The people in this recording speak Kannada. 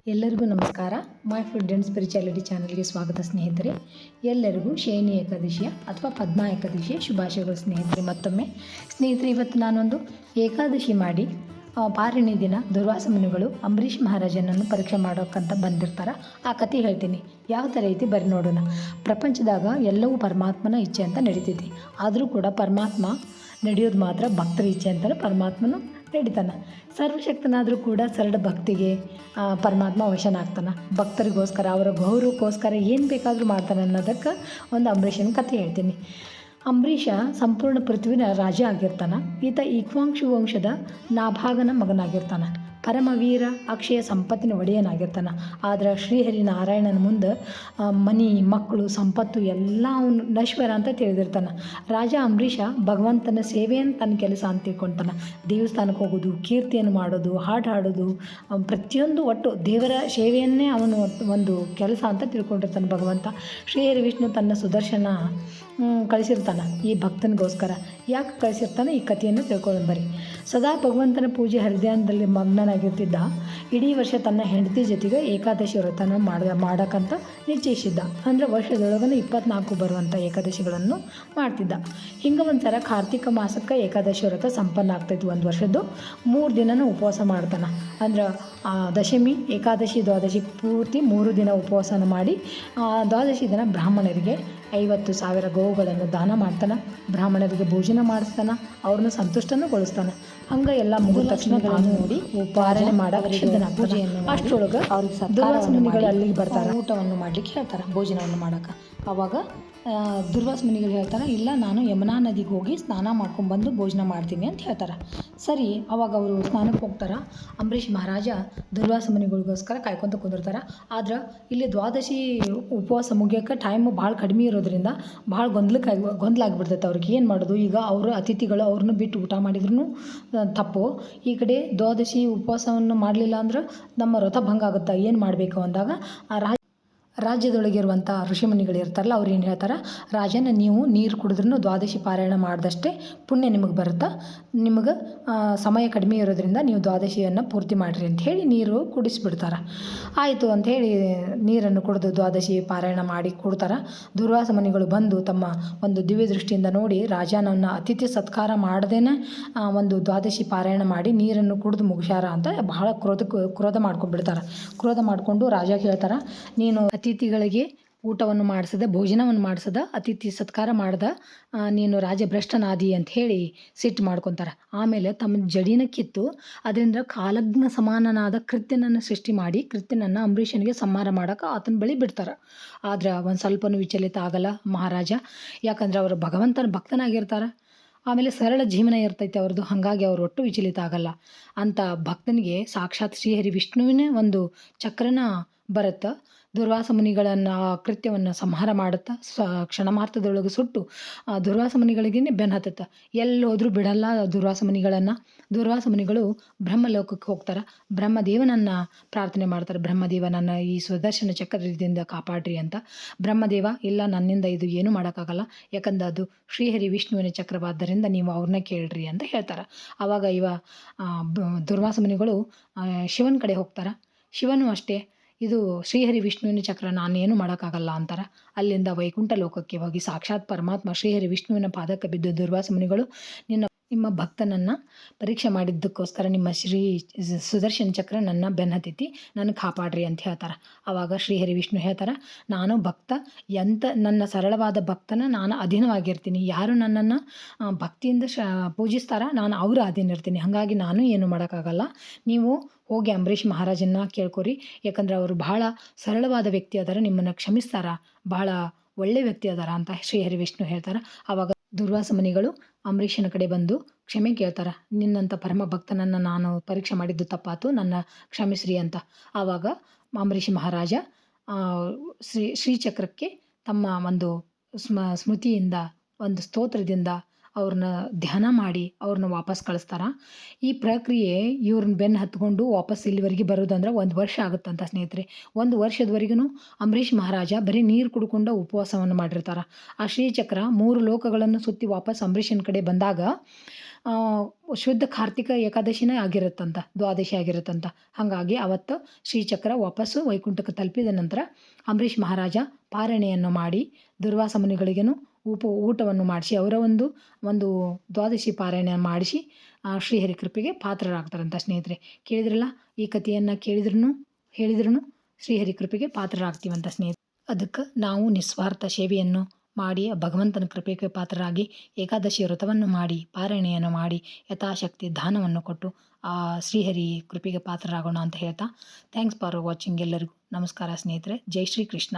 ಎಲ್ಲರಿಗೂ ನಮಸ್ಕಾರ. ಮೈ ಫುಡ್ ಆ್ಯಂಡ್ ಸ್ಪಿರಿಚುಯಾಲಿಟಿ ಚಾನಲ್ಗೆ ಸ್ವಾಗತ ಸ್ನೇಹಿತರೆ. ಎಲ್ಲರಿಗೂ ಶಯನಿ ಏಕಾದಶಿಯ ಅಥವಾ ಪದ್ಮಾ ಏಕಾದಶಿಯ ಶುಭಾಶಯಗಳು ಸ್ನೇಹಿತರೆ. ಮತ್ತೊಮ್ಮೆ ಸ್ನೇಹಿತರೆ, ಇವತ್ತು ನಾನೊಂದು ಏಕಾದಶಿ ಮಾಡಿ ಪಾರಣಿ ದಿನ ದುರ್ವಾಸ ಮುನಿಗಳು ಅಂಬರೀಷ್ ಮಹಾರಾಜನನ್ನು ಪರೀಕ್ಷೆ ಮಾಡೋಕ್ಕಂತ ಬಂದಿರ್ತಾರೆ. ಆ ಕತೆ ಹೇಳ್ತೀನಿ. ಯಾವ ಥರ ಐತಿ ಬರೀ ನೋಡೋಣ. ಪ್ರಪಂಚದಾಗ ಎಲ್ಲವೂ ಪರಮಾತ್ಮನ ಇಚ್ಛೆ ಅಂತ ನಡೀತೈತಿ. ಆದರೂ ಕೂಡ ಪರಮಾತ್ಮ ನಡೆಯೋದು ಮಾತ್ರ ಭಕ್ತರ ಇಚ್ಛೆ ಅಂತಾರೆ. ಪರಮಾತ್ಮನು ನಡೀತಾನೆ. ಸರ್ವಶಕ್ತನಾದರೂ ಕೂಡ ಸರಳ ಭಕ್ತಿಗೆ ಪರಮಾತ್ಮ ವಶನಾಗ್ತಾನೆ. ಭಕ್ತರಿಗೋಸ್ಕರ, ಅವರ ಗೌರವಕ್ಕೋಸ್ಕರ ಏನು ಬೇಕಾದರೂ ಮಾಡ್ತಾನೆ ಅನ್ನೋದಕ್ಕೆ ಒಂದು ಅಂಬರೀಷನ ಕಥೆ ಹೇಳ್ತೀನಿ. ಅಂಬರೀಷ ಸಂಪೂರ್ಣ ಪೃಥ್ವಿನ ರಾಜ ಆಗಿರ್ತಾನೆ. ಈತ ಇಕ್ಷ್ವಾಕು ವಂಶದ ನಾಭಾಗನ ಮಗನಾಗಿರ್ತಾನೆ. ಪರಮವೀರ ಅಕ್ಷಯ ಸಂಪತ್ತಿನ ಒಡೆಯನಾಗಿರ್ತಾನೆ. ಆದರೆ ಶ್ರೀಹರಿ ನಾರಾಯಣನ ಮುಂದೆ ಮನೆ, ಮಕ್ಕಳು, ಸಂಪತ್ತು ಎಲ್ಲ ಅವನು ನಶ್ವರ ಅಂತ ತಿಳಿದಿರ್ತಾನೆ. ರಾಜ ಅಂಬರೀಷ ಭಗವಂತನ ಸೇವೆಯನ್ನು ತನ್ನ ಕೆಲಸ ಅಂತ ತಿಳ್ಕೊತಾನೆ. ದೇವಸ್ಥಾನಕ್ಕೆ ಹೋಗೋದು, ಕೀರ್ತಿಯನ್ನು ಮಾಡೋದು, ಹಾಡು ಹಾಡೋದು, ಪ್ರತಿಯೊಂದು ಒಟ್ಟು ದೇವರ ಸೇವೆಯನ್ನೇ ಅವನು ಒಂದು ಕೆಲಸ ಅಂತ ತಿಳ್ಕೊಂಡಿರ್ತಾನೆ ಭಗವಂತ. ಶ್ರೀಹರಿ ವಿಷ್ಣು ತನ್ನ ಸುದರ್ಶನ ಕಳಿಸಿರ್ತಾನೆ ಈ ಭಕ್ತನಿಗೋಸ್ಕರ. ಯಾಕೆ ಕಳಿಸಿರ್ತಾನೆ ಈ ಕಥೆಯನ್ನು ತಿಳ್ಕೊಳ್ಳೋದು ಬರೀ. ಸದಾ ಭಗವಂತನ ಪೂಜೆ ಹೃದಯದಲ್ಲಿ ಮಗ್ನನಾಗಿರ್ತಿದ್ದ. ಇಡೀ ವರ್ಷ ತನ್ನ ಹೆಂಡತಿ ಜೊತೆಗೆ ಏಕಾದಶಿ ವ್ರತನ ಮಾಡೋಕ್ಕಂತ ನಿಶ್ಚಯಿಸಿದ್ದ. ಅಂದರೆ ವರ್ಷದೊಳಗನೆ 24 ಬರುವಂಥ ಏಕಾದಶಿಗಳನ್ನು ಮಾಡ್ತಿದ್ದ. ಹಿಂಗೆ ಒಂದು ಸಲ ಕಾರ್ತಿಕ ಮಾಸಕ್ಕೆ ಏಕಾದಶಿ ವ್ರತ ಸಂಪನ್ನ ಆಗ್ತೈತಿ. ಒಂದು ವರ್ಷದ್ದು 3 ದಿನನೂ ಉಪವಾಸ ಮಾಡ್ತಾನೆ. ಅಂದ್ರೆ ದಶಮಿ, ಏಕಾದಶಿ, ದ್ವಾದಶಿ ಪೂರ್ತಿ 3 ದಿನ ಉಪವಾಸನ ಮಾಡಿ ದ್ವಾದಶಿ ದಿನ ಬ್ರಾಹ್ಮಣರಿಗೆ 50,000 ಗೋವುಗಳನ್ನು ದಾನ ಮಾಡ್ತಾನೆ. ಬ್ರಾಹ್ಮಣರಿಗೆ ಭೋಜನ ಮಾಡಿಸ್ತಾನೆ. ಅವ್ರನ್ನ ಸಂತುಷ್ಟನಗೊಳಿಸ್ತಾನೆ. ಹಂಗೆ ಎಲ್ಲ ಮುಗಿದ ತಕ್ಷಣ ತಾನು ನೋಡಿ ಪಾರಣೆ ಮಾಡೋಕೆ ಸಿದ್ಧನಾಗ್ತಾನೆ. ಅಷ್ಟರೊಳಗೆ ಅವ್ರಿಗೆ ದುರ್ವಾಸ ಮುನಿಗಳು ಅಲ್ಲಿಗೆ ಬರ್ತಾರೆ. ಊಟವನ್ನು ಮಾಡ್ಲಿಕ್ಕೆ ಹೇಳ್ತಾರೆ, ಭೋಜನವನ್ನು ಮಾಡೋಕೆ. ಆವಾಗ ದುರ್ವಾಸ ಮುನಿಗಳು ಹೇಳ್ತಾರೆ, ಇಲ್ಲ ನಾನು ಯಮುನಾ ನದಿಗೆ ಹೋಗಿ ಸ್ನಾನ ಮಾಡ್ಕೊಂಡ್ಬಂದು ಭೋಜನ ಮಾಡ್ತೀನಿ ಅಂತ ಹೇಳ್ತಾರೆ. ಸರಿ, ಅವಾಗ ಅವರು ಸ್ನಾನಕ್ಕೆ ಹೋಗ್ತಾರೆ. ಅಂಬರೀಷ್ ಮಹಾರಾಜ ದುರ್ವಾಸ ಮುನಿಗಳಿಗೋಸ್ಕರ ಕಾಯ್ಕೊತ ಕುಂದಿರ್ತಾರೆ. ಆದ್ರೆ ಇಲ್ಲಿ ದ್ವಾದಶಿ ಉಪವಾಸ ಮುಗಿಯೋಕ್ಕೆ ಟೈಮು ಭಾಳ ಕಡಿಮೆ ಇರೋದ್ರಿಂದ ಭಾಳ ಗೊಂದಲ ಆಗಿಬಿಡ್ತೈತೆ ಅವ್ರಿಗೆ. ಏನು ಮಾಡೋದು ಈಗ? ಅವರು ಅತಿಥಿಗಳು ಅವ್ರನ್ನ ಬಿಟ್ಟು ಊಟ ಮಾಡಿದ್ರೂ ತಪ್ಪು. ಈ ಕಡೆ ದ್ವಾದಶಿ ಉಪವಾಸವನ್ನು ಮಾಡಲಿಲ್ಲ ಅಂದ್ರೆ ನಮ್ಮ ವ್ರತ ಭಂಗ ಆಗುತ್ತೆ. ಏನು ಮಾಡಬೇಕು ಅಂದಾಗ ರಾಜ್ಯದೊಳಗಿರುವಂಥ ಋಷಿಮುನಿಗಳು ಇರ್ತಾರಲ್ಲ, ಅವ್ರು ಏನು ಹೇಳ್ತಾರೆ, ರಾಜನ ನೀವು ನೀರು ಕುಡಿದ್ರೂ ದ್ವಾದಶಿ ಪಾರಾಯಣ ಮಾಡಿದಷ್ಟೇ ಪುಣ್ಯ ನಿಮಗೆ ಬರುತ್ತೆ. ನಿಮಗೆ ಸಮಯ ಕಡಿಮೆ ಇರೋದ್ರಿಂದ ನೀವು ದ್ವಾದಶಿಯನ್ನು ಪೂರ್ತಿ ಮಾಡಿರಿ ಅಂತ ಹೇಳಿ ನೀರು ಕುಡಿಸ್ಬಿಡ್ತಾರೆ. ಆಯಿತು ಅಂಥೇಳಿ ನೀರನ್ನು ಕುಡಿದು ದ್ವಾದಶಿ ಪಾರಾಯಣ ಮಾಡಿ ಕೊಡ್ತಾರೆ. ದುರ್ವಾಸ ಮುನಿಗಳು ಬಂದು ತಮ್ಮ ಒಂದು ದಿವ್ಯ ದೃಷ್ಟಿಯಿಂದ ನೋಡಿ ರಾಜನನ್ನು ಅತಿಥಿ ಸತ್ಕಾರ ಮಾಡದೇನೆ ಒಂದು ದ್ವಾದಶಿ ಪಾರಾಯಣ ಮಾಡಿ ನೀರನ್ನು ಕುಡಿದು ಮುಗಿಸ್ಯಾರ ಅಂತ ಬಹಳ ಕ್ರೋಧ ಮಾಡ್ಕೊಂಡ್ಬಿಡ್ತಾರೆ. ಕ್ರೋಧ ಮಾಡಿಕೊಂಡು ರಾಜ ಹೇಳ್ತಾರೆ, ನೀನು ಅತಿಥಿಗಳಿಗೆ ಊಟವನ್ನು ಮಾಡಿಸದೆ, ಭೋಜನವನ್ನು ಮಾಡಿಸದ, ಅತಿಥಿ ಸತ್ಕಾರ ಮಾಡ್ದೆ ನೀನು ರಾಜಭ್ರಷ್ಟನಾದಿ ಅಂತ ಹೇಳಿ ಸಿಟ್ಟು ಮಾಡ್ಕೊತಾರೆ. ಆಮೇಲೆ ತಮ್ಮ ಜಡಿನ ಕಿತ್ತು ಅದರಿಂದ ಕಾಲಜ್ಞ ಸಮಾನನಾದ ಕೃತ್ಯನನ್ನು ಸೃಷ್ಟಿ ಮಾಡಿ ಕೃತ್ಯನನ್ನು ಅಂಬರೀಷನಿಗೆ ಸಂಹಾರ ಮಾಡೋಕೆ ಆತನ ಬಳಿ ಬಿಡ್ತಾರೆ. ಆದ್ರೆ ಒಂದು ಸ್ವಲ್ಪನೂ ವಿಚಲಿತ ಆಗಲ್ಲ ಮಹಾರಾಜ. ಯಾಕಂದ್ರೆ ಅವರು ಭಗವಂತನ ಭಕ್ತನಾಗಿರ್ತಾರೆ. ಆಮೇಲೆ ಸರಳ ಜೀವನ ಇರ್ತೈತೆ ಅವ್ರದ್ದು. ಹಾಗಾಗಿ ಅವರು ಒಟ್ಟು ವಿಚಲಿತ ಆಗಲ್ಲ. ಅಂಥ ಭಕ್ತನಿಗೆ ಸಾಕ್ಷಾತ್ ಶ್ರೀಹರಿ ವಿಷ್ಣುವಿನೇ ಒಂದು ಚಕ್ರನ ಬರುತ್ತೆ. ದುರ್ವಾಸ ಮುನಿಗಳನ್ನು ಕೃತ್ಯವನ್ನು ಸಂಹಾರ ಮಾಡುತ್ತಾ ಕ್ಷಣಮಾತ್ರದೊಳಗೆ ಸುಟ್ಟು ದುರ್ವಾಸ ಮುನಿಗಳಿಗೇ ಬೆನ್ನು ಹತ್ತುತ್ತೆ. ಎಲ್ಲಿ ಹೋದರೂ ಬಿಡಲ್ಲ ದುರ್ವಾಸ ಮುನಿಗಳನ್ನು. ದುರ್ವಾಸ ಮುನಿಗಳು ಬ್ರಹ್ಮಲೋಕಕ್ಕೆ ಹೋಗ್ತಾರೆ. ಬ್ರಹ್ಮದೇವನನ್ನು ಪ್ರಾರ್ಥನೆ ಮಾಡ್ತಾರೆ. ಬ್ರಹ್ಮದೇವ, ನನ್ನ ಈ ಸುದರ್ಶನ ಚಕ್ರದಿಂದ ಕಾಪಾಡ್ರಿ ಅಂತ. ಬ್ರಹ್ಮದೇವ, ಇಲ್ಲ ನನ್ನಿಂದ ಇದು ಏನೂ ಮಾಡೋಕ್ಕಾಗಲ್ಲ, ಯಾಕಂದ್ರೆ ಅದು ಶ್ರೀಹರಿ ವಿಷ್ಣುವಿನ ಚಕ್ರವಾದ್ದರಿಂದ ನೀವು ಅವ್ರನ್ನ ಕೇಳ್ರಿ ಅಂತ ಹೇಳ್ತಾರೆ. ಆವಾಗ ದುರ್ವಾಸ ಮುನಿಗಳು ಶಿವನ ಕಡೆ ಹೋಗ್ತಾರೆ. ಶಿವನು ಅಷ್ಟೇ, ಇದು ಶ್ರೀಹರಿ ವಿಷ್ಣುವಿನ ಚಕ್ರ, ನಾನೇನು ಮಾಡೋಕ್ಕಾಗಲ್ಲ ಅಂತಾರೆ. ಅಲ್ಲಿಂದ ವೈಕುಂಠ ಲೋಕಕ್ಕೆ ಹೋಗಿ ಸಾಕ್ಷಾತ್ ಪರಮಾತ್ಮ ಶ್ರೀಹರಿ ವಿಷ್ಣುವಿನ ಪಾದಕ್ಕೆ ಬಿದ್ದು ದುರ್ವಾಸ ಮುನಿಗಳು, ನಿಮ್ಮ ಭಕ್ತನನ್ನು ಪರೀಕ್ಷೆ ಮಾಡಿದ್ದಕ್ಕೋಸ್ಕರ ನಿಮ್ಮ ಸುದರ್ಶನ ಚಕ್ರ ನನ್ನ ಬೆನ್ನತ್ತೈತಿ, ನನಗೆ ಕಾಪಾಡ್ರಿ ಅಂತ ಹೇಳ್ತಾರೆ. ಆವಾಗ ಶ್ರೀಹರಿ ವಿಷ್ಣು ಹೇಳ್ತಾರೆ, ನಾನು ಭಕ್ತ, ನನ್ನ ಸರಳವಾದ ಭಕ್ತನ ನಾನು ಅಧೀನವಾಗಿರ್ತೀನಿ. ಯಾರು ನನ್ನನ್ನು ಭಕ್ತಿಯಿಂದ ಪೂಜಿಸ್ತಾರ ನಾನು ಅವರ ಅಧೀನ ಇರ್ತೀನಿ. ಹಾಗಾಗಿ ನಾನು ಏನು ಮಾಡೋಕ್ಕಾಗಲ್ಲ. ನೀವು ಹೋಗಿ ಅಂಬರೀಷ್ ಮಹಾರಾಜನ್ನ ಕೇಳ್ಕೊರಿ, ಯಾಕಂದ್ರೆ ಅವರು ಬಹಳ ಸರಳವಾದ ವ್ಯಕ್ತಿ ಅದಾರ, ನಿಮ್ಮನ್ನು ಕ್ಷಮಿಸ್ತಾರ, ಬಹಳ ಒಳ್ಳೆ ವ್ಯಕ್ತಿ ಅದಾರ ಅಂತ ಶ್ರೀಹರಿ ವಿಷ್ಣು ಹೇಳ್ತಾರೆ. ಆವಾಗ ದುರ್ವಾಸ ಮುನಿಗಳು ಅಂಬರೀಷನ ಕಡೆ ಬಂದು ಕ್ಷಮೆ ಕೇಳ್ತಾರೆ. ನಿನ್ನಂಥ ಪರಮ ಭಕ್ತನನ್ನು ನಾನು ಪರೀಕ್ಷೆ ಮಾಡಿದ್ದು ತಪ್ಪಾತು, ನನ್ನ ಕ್ಷಮಿಸ್ರಿ ಅಂತ. ಆವಾಗ ಅಂಬರೀಷ್ ಮಹಾರಾಜ ಶ್ರೀಚಕ್ರಕ್ಕೆ ತಮ್ಮ ಒಂದು ಸ್ಮೃತಿಯಿಂದ, ಒಂದು ಸ್ತೋತ್ರದಿಂದ ಅವ್ರನ್ನ ಧ್ಯಾನ ಮಾಡಿ ಅವ್ರನ್ನ ವಾಪಸ್ ಕಳಿಸ್ತಾರೆ. ಈ ಪ್ರಕ್ರಿಯೆ ಇವ್ರನ್ನ ಬೆನ್ನು ಹತ್ಕೊಂಡು ವಾಪಸ್ ಇಲ್ಲಿವರೆಗೆ ಬರೋದಂದ್ರೆ 1 ವರ್ಷ ಆಗುತ್ತಂತ ಸ್ನೇಹಿತರೆ. 1 ವರ್ಷದವರೆಗೂ ಅಂಬರೀಷ್ ಮಹಾರಾಜ ಬರೀ ನೀರು ಕುಡ್ಕೊಂಡು ಉಪವಾಸವನ್ನು ಮಾಡಿರ್ತಾರೆ. ಆ ಶ್ರೀಚಕ್ರ 3 ಲೋಕಗಳನ್ನು ಸುತ್ತಿ ವಾಪಸ್ ಅಂಬರೀಷನ ಕಡೆ ಬಂದಾಗ ಶುದ್ಧ ಕಾರ್ತಿಕ ಏಕಾದಶಿನೇ ಆಗಿರುತ್ತಂತ, ದ್ವಾದಶಿ ಆಗಿರುತ್ತಂತ. ಹಾಗಾಗಿ ಅವತ್ತು ಶ್ರೀಚಕ್ರ ವಾಪಸ್ಸು ವೈಕುಂಠಕ್ಕೆ ತಲುಪಿದ ನಂತರ ಅಂಬರೀಷ್ ಮಹಾರಾಜ ಪಾರಣೆಯನ್ನು ಮಾಡಿ ದುರ್ವಾಸ ಮುನಿಗಳಿಗೇನು ಊಟವನ್ನು ಮಾಡಿಸಿ ಅವರ ಒಂದು ದ್ವಾದಶಿ ಪಾರಾಯಣ ಮಾಡಿಸಿ ಶ್ರೀಹರಿ ಕೃಪೆಗೆ ಪಾತ್ರರಾಗ್ತಾರಂತ ಸ್ನೇಹಿತರೆ. ಕೇಳಿದ್ರಲ್ಲ, ಈ ಕಥೆಯನ್ನು ಹೇಳಿದ್ರೂ ಶ್ರೀಹರಿ ಕೃಪೆಗೆ ಪಾತ್ರರಾಗ್ತೀವಂತ ಸ್ನೇಹಿತರೆ. ಅದಕ್ಕೆ ನಾವು ನಿಸ್ವಾರ್ಥ ಸೇವೆಯನ್ನು ಮಾಡಿ ಭಗವಂತನ ಕೃಪೆಗೆ ಪಾತ್ರರಾಗಿ ಏಕಾದಶಿ ವ್ರತವನ್ನು ಮಾಡಿ ಪಾರಾಯಣೆಯನ್ನು ಮಾಡಿ ಯಥಾಶಕ್ತಿ ದಾನವನ್ನು ಕೊಟ್ಟು ಆ ಶ್ರೀಹರಿ ಕೃಪೆಗೆ ಪಾತ್ರರಾಗೋಣ ಅಂತ ಹೇಳ್ತಾ ಥ್ಯಾಂಕ್ಸ್ ಫಾರ್ ವಾಚಿಂಗ್. ಎಲ್ಲರಿಗೂ ನಮಸ್ಕಾರ ಸ್ನೇಹಿತರೆ. ಜೈ ಶ್ರೀ ಕೃಷ್ಣ.